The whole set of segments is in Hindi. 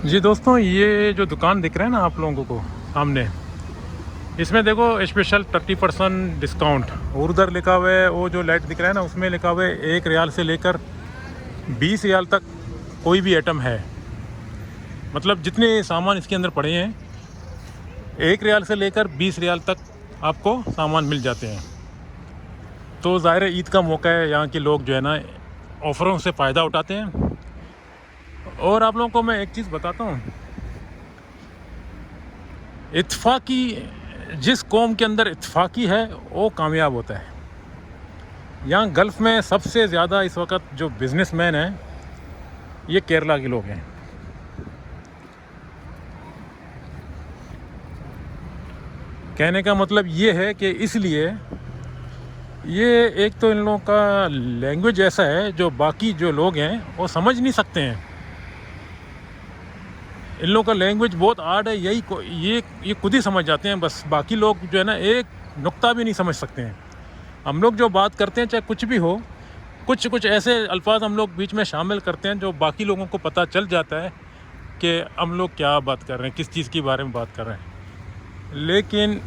जी दोस्तों, ये जो दुकान दिख रहा है ना आप लोगों को सामने, इसमें देखो स्पेशल 30% डिस्काउंट। और उधर लिखा हुआ है, वो जो लाइट दिख रहा है ना उसमें लिखा हुआ है 1 रियाल से लेकर 20 रियाल तक कोई भी आइटम है। मतलब जितने सामान इसके अंदर पड़े हैं 1 रियाल से लेकर 20 रियाल तक आपको सामान मिल जाते हैं। तो ज़ाहिर है ईद का मौका है, यहाँ के लोग जो है ना ऑफ़रों से फ़ायदा उठाते हैं। और आप लोगों को मैं एक चीज़ बताता हूँ, इत्तेफाकी, जिस कौम के अंदर इत्तेफाकी है वो कामयाब होता है। यहाँ गल्फ़ में सबसे ज़्यादा इस वक्त जो बिज़नेसमैन हैं ये केरला के लोग हैं। कहने का मतलब ये है कि इसलिए ये एक तो इन लोगों का लैंग्वेज ऐसा है जो बाकी जो लोग हैं वो समझ नहीं सकते हैं। इन लोगों का लैंग्वेज बहुत हार्ड है, ये खुद ही समझ जाते हैं, बस बाकी लोग जो है ना एक नुक्ता भी नहीं समझ सकते हैं। हम लोग जो बात करते हैं चाहे कुछ भी हो, कुछ कुछ ऐसे अल्फाज हम लोग बीच में शामिल करते हैं जो बाकी लोगों को पता चल जाता है कि हम लोग क्या बात कर रहे हैं, किस चीज़ के बारे में बात कर रहे हैं। लेकिन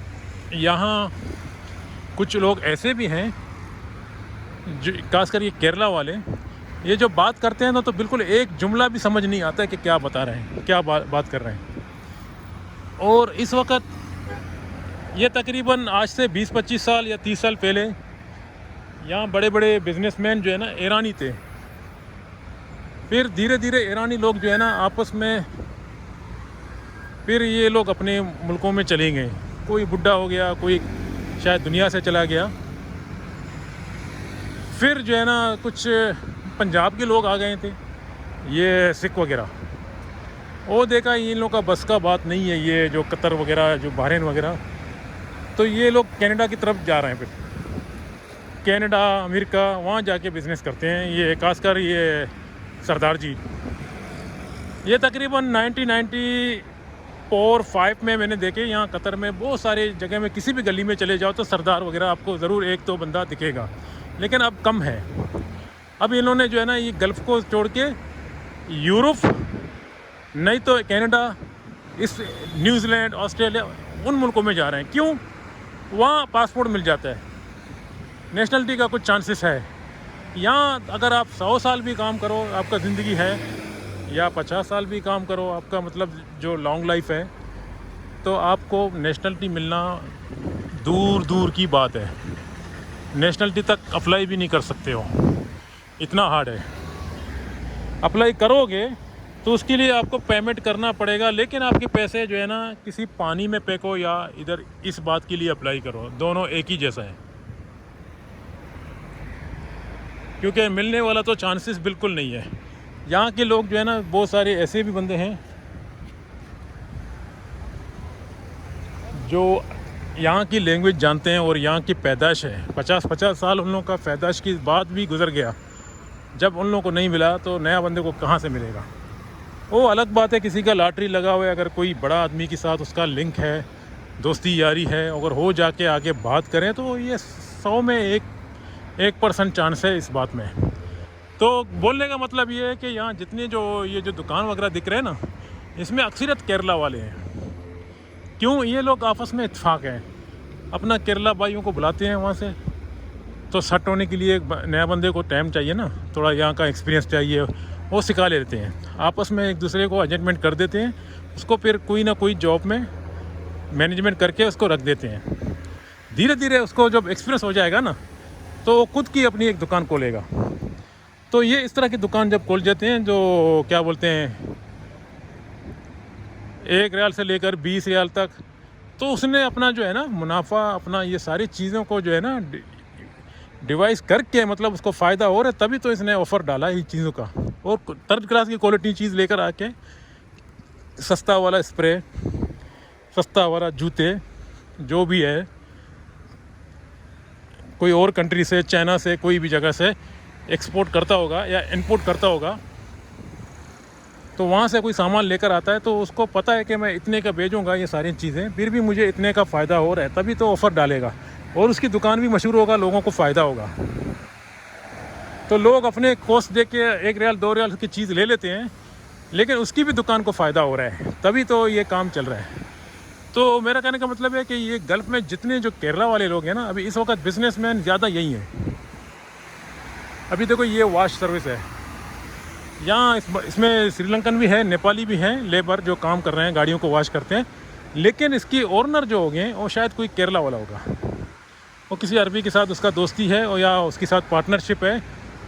यहाँ कुछ लोग ऐसे भी हैं जो खासकर ये केरला वाले, ये जो बात करते हैं ना तो बिल्कुल एक जुमला भी समझ नहीं आता है कि क्या बता रहे हैं, क्या बात कर रहे हैं। और इस वक्त ये तकरीबन आज से 20-25 साल या 30 साल पहले यहाँ बड़े बड़े बिजनेसमैन जो है ना ईरानी थे। फिर धीरे धीरे ईरानी लोग जो है ना आपस में, फिर ये लोग अपने मुल्कों में चले गए। कोई बुढ़ा हो गया, कोई शायद दुनिया से चला गया। फिर जो है ना कुछ पंजाब के लोग आ गए थे, ये सिख वगैरह। वो देखा इन लोगों का बस का बात नहीं है, ये जो कतर वगैरह, जो बहरीन वगैरह, तो ये लोग कनाडा की तरफ जा रहे हैं। फिर कनाडा, अमेरिका, वहाँ जाके बिज़नेस करते हैं। ये खासकर ये सरदार जी, ये तकरीबन 1994-5 में मैंने देखे यहाँ कतर में बहुत सारे जगह में, किसी भी गली में चले जाओ तो सरदार वगैरह आपको ज़रूर एक तो बंदा दिखेगा। लेकिन अब कम है। अब इन्होंने जो है ना ये गल्फ़ को छोड़ के यूरोप, नहीं तो कनाडा, इस न्यूजीलैंड, ऑस्ट्रेलिया, उन मुल्कों में जा रहे हैं। क्यों? वहाँ पासपोर्ट मिल जाता है, नेशनलिटी का कुछ चांसेस है। यहाँ अगर आप 100 साल भी काम करो आपका ज़िंदगी है, या 50 साल भी काम करो आपका मतलब जो लॉन्ग लाइफ है, तो आपको नेशनलिटी मिलना दूर दूर की बात है। नेशनलिटी तक अप्लाई भी नहीं कर सकते हो, इतना हार्ड है। अप्लाई करोगे तो उसके लिए आपको पेमेंट करना पड़ेगा, लेकिन आपके पैसे जो है ना किसी पानी में फेंको या इधर इस बात के लिए अप्लाई करो, दोनों एक ही जैसा है। क्योंकि मिलने वाला तो चांसेस बिल्कुल नहीं है। यहाँ के लोग जो है ना बहुत सारे ऐसे भी बंदे हैं जो यहाँ की लैंग्वेज जानते हैं और यहाँ की पैदाश है। 50-50 साल उन लोगों का पैदाश की बात भी गुजर गया। जब उन लोगों को नहीं मिला तो नया बंदे को कहाँ से मिलेगा? वो अलग बात है, किसी का लॉटरी लगा हुआ है, अगर कोई बड़ा आदमी के साथ उसका लिंक है, दोस्ती यारी है, अगर हो जाके आगे बात करें तो ये 100 में 1% चांस है इस बात में। तो बोलने का मतलब ये है कि यहाँ जितने जो ये जो दुकान वगैरह दिख रहे हैं ना, इसमें अक्सरियत केरला वाले हैं। क्यों? ये लोग आपस में इत्तेफाक हैं, अपना केरला भाइयों को बुलाते हैं वहाँ से। तो सेट होने के लिए एक नया बंदे को टाइम चाहिए ना, थोड़ा यहाँ का एक्सपीरियंस चाहिए, वो सिखा लेते हैं। आपस में एक दूसरे को एडजस्टमेंट कर देते हैं, उसको फिर कोई ना कोई जॉब में मैनेजमेंट करके उसको रख देते हैं। धीरे धीरे उसको जब एक्सपीरियंस हो जाएगा ना तो वो खुद की अपनी एक दुकान खोलेगा। तो ये इस तरह की दुकान जब खोल जाते हैं, जो क्या बोलते हैं 1 रियाल से लेकर 20 रियाल तक, तो उसने अपना जो है ना मुनाफा, अपना ये सारी चीज़ों को जो है ना डिवाइस करके, मतलब उसको फ़ायदा हो रहा है, तभी तो इसने ऑफ़र डाला है इन चीज़ों का। और थर्ड क्लास की क्वालिटी चीज़ लेकर आके सस्ता वाला स्प्रे, सस्ता वाला जूते, जो भी है, कोई और कंट्री से, चाइना से, कोई भी जगह से एक्सपोर्ट करता होगा या इंपोर्ट करता होगा, तो वहाँ से कोई सामान लेकर आता है तो उसको पता है कि मैं इतने का भेजूँगा ये सारी चीज़ें, फिर भी मुझे इतने का फ़ायदा हो रहा है, तभी तो ऑफ़र डालेगा और उसकी दुकान भी मशहूर होगा, लोगों को फ़ायदा होगा। तो लोग अपने कॉस्ट दे के 1 रियाल 2 रियाल की चीज़ ले लेते हैं, लेकिन उसकी भी दुकान को फ़ायदा हो रहा है, तभी तो ये काम चल रहा है। तो मेरा कहने का मतलब है कि ये गल्फ़ में जितने जो केरला वाले लोग हैं ना, अभी इस वक्त बिजनेसमैन ज़्यादा यही हैं। अभी देखो ये वॉश सर्विस है यहाँ, इसमें श्रीलंकन भी है, नेपाली भी हैं लेबर जो काम कर रहे हैं, गाड़ियों को वॉश करते हैं। लेकिन इसकी ओनर जो हो गए वो शायद कोई केरला वाला होगा, वो किसी अरबी के साथ उसका दोस्ती है और या उसके साथ पार्टनरशिप है,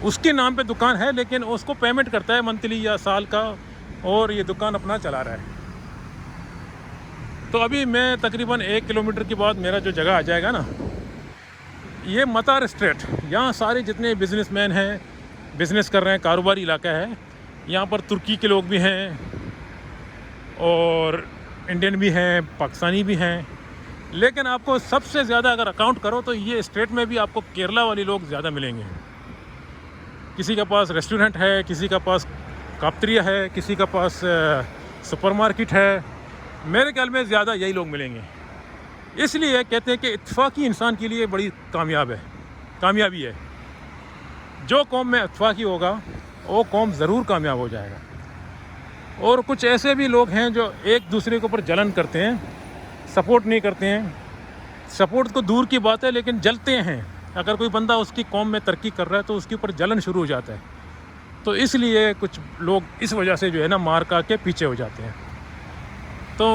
उसके नाम पे दुकान है, लेकिन उसको पेमेंट करता है मंथली या साल का, और ये दुकान अपना चला रहा है। तो अभी मैं तकरीबन 1 किलोमीटर के बाद मेरा जो जगह आ जाएगा ना, ये मतार स्ट्रीट, यहाँ सारे जितने बिजनेसमैन हैं, बिज़नेस कर रहे हैं, कारोबारी इलाका है। यहाँ पर तुर्की के लोग भी हैं और इंडियन भी हैं, पाकिस्तानी भी हैं, लेकिन आपको सबसे ज़्यादा अगर अकाउंट करो तो ये स्टेट में भी आपको केरला वाले लोग ज़्यादा मिलेंगे। किसी के पास रेस्टोरेंट है, किसी का पास काफ्टेरिया है, किसी का पास सुपरमार्केट है। मेरे ख्याल में ज़्यादा यही लोग मिलेंगे। इसलिए कहते हैं कि इत्तेफाकी इंसान के लिए बड़ी कामयाबी है। जो कौम में इत्तेफाकी होगा वो कौम ज़रूर कामयाब हो जाएगा। और कुछ ऐसे भी लोग हैं जो एक दूसरे के ऊपर जलन करते हैं, सपोर्ट नहीं करते हैं। सपोर्ट तो दूर की बात है, लेकिन जलते हैं। अगर कोई बंदा उसकी कौम में तरक्की कर रहा है तो उसके ऊपर जलन शुरू हो जाता है। तो इसलिए कुछ लोग इस वजह से जो है ना मार का के पीछे हो जाते हैं। तो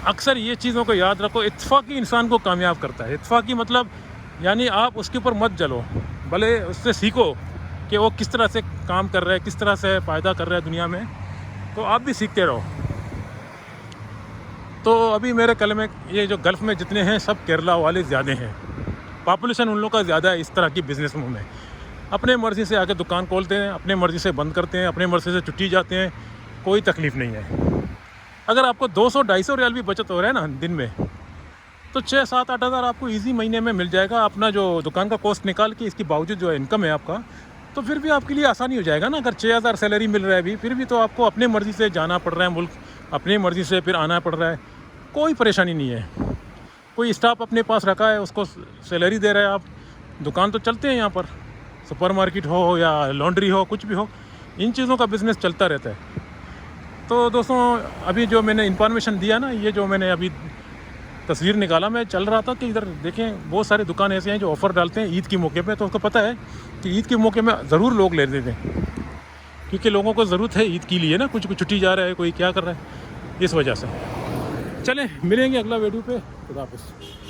अक्सर ये चीज़ों को याद रखो, इत्तेफाकी इंसान को कामयाब करता है। इत्तेफाकी मतलब यानी आप उसके ऊपर मत जलो, भले उससे सीखो कि वो किस तरह से काम कर रहा है, किस तरह से फ़ायदा कर रहा है दुनिया में, तो आप भी सीखते रहो। तो अभी मेरे ख्याल में ये जो गल्फ़ में जितने हैं सब केरला वाले ज़्यादा हैं, पॉपुलेशन उन लोगों का ज़्यादा है। इस तरह की बिज़नेस में अपने मर्ज़ी से आके दुकान खोलते हैं, अपने मर्ज़ी से बंद करते हैं, अपने मर्ज़ी से छुट्टी जाते हैं, कोई तकलीफ़ नहीं है। अगर आपको 200-250 रियाल भी बचत हो रहा है ना दिन में, तो 6-7-8 हज़ार आपको इजी महीने में मिल जाएगा। अपना जो दुकान का कॉस्ट निकाल के इसके बावजूद जो इनकम है आपका, तो फिर भी आपके लिए आसानी हो जाएगा ना। अगर 6,000 सैलरी मिल रहा है अभी, फिर भी तो आपको अपने मर्ज़ी से जाना पड़ रहा है मुल्क, अपनी मर्ज़ी से फिर आना पड़ रहा है, कोई परेशानी नहीं है। कोई स्टाफ अपने पास रखा है, उसको सैलरी दे रहे हैं आप। दुकान तो चलते हैं यहाँ पर, सुपरमार्केट हो या लॉन्ड्री हो, कुछ भी हो, इन चीज़ों का बिज़नेस चलता रहता है। तो दोस्तों अभी जो मैंने इन्फॉर्मेशन दिया ना, ये जो मैंने अभी तस्वीर निकाला, मैं चल रहा था कि इधर देखें बहुत सारे दुकान ऐसे हैं जो ऑफ़र डालते हैं ईद के मौके पे। तो उसको पता है कि ईद के मौके में ज़रूर लोग ले लेते हैं, क्योंकि लोगों को ज़रूरत है ईद के लिए ना, कुछ छुट्टी जा रहा है, कोई क्या कर रहा है, इस वजह से। चलें मिलेंगे अगला वीडियो पे। खुदा हाफ़िज़।